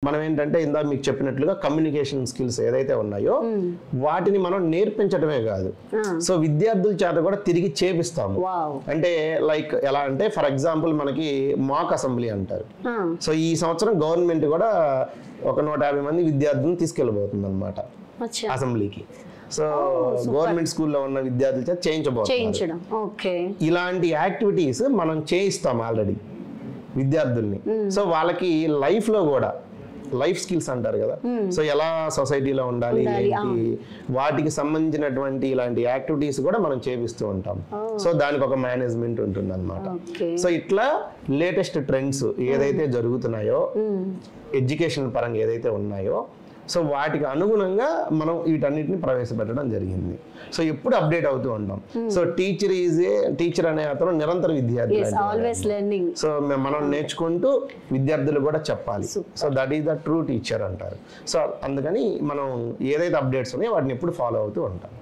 మనం ఏంటంటే ఇందాక మీకు చెప్పినట్లుగా కమ్యూనికేషన్ స్కిల్స్ ఏదైతే ఉన్నాయో వాటిని మనం నేర్పించడమే కాదు, సో విద్యార్థుల చేత కూడా తిరిగి చేపిస్తాము. అంటే లైక్ ఎలా అంటే ఫర్ ఎగ్జాంపుల్ మనకి మాక్ అసెంబ్లీ అంటారు. సో ఈ సంవత్సరం గవర్నమెంట్ కూడా ఒక 150 మంది విద్యార్థులను తీసుకెళ్ళబోతుంది అనమాట అసెంబ్లీకి. సో గవర్నమెంట్ స్కూల్లో ఉన్న విద్యార్థుల చేత చేయించబోతున్నారు. ఇలాంటి యాక్టివిటీస్ మనం చేయిస్తాం ఆల్రెడీ విద్యార్థుల్ని. సో వాళ్ళకి లైఫ్ లో కూడా లైఫ్ స్కిల్స్ అంటారు కదా, సో ఎలా సొసైటీలో ఉండాలి ఏంటి వాటికి సంబంధించినటువంటి ఇలాంటి యాక్టివిటీస్ కూడా మనం చేపిస్తూ ఉంటాం. సో దానికి ఒక మేనేజ్మెంట్ ఉంటుంది అనమాట. సో ఇట్లా లేటెస్ట్ ట్రెండ్స్ ఏదైతే జరుగుతున్నాయో ఎడ్యుకేషన్ పరంగా ఏదైతే ఉన్నాయో సో వాటికి అనుగుణంగా మనం వీటన్నిటిని ప్రవేశపెట్టడం జరిగింది. సో ఎప్పుడు అప్డేట్ అవుతూ ఉంటాం. సో టీచర్ అనే అతను నిరంతర విద్యార్థి. సో మనం నేర్చుకుంటూ విద్యార్థులు కూడా చెప్పాలి. So that is the true teacher అంటారు. సో అందుకని మనం ఏదైతే అప్డేట్స్ ఉన్నాయో వాటిని ఎప్పుడు ఫాలో అవుతూ ఉంటాం.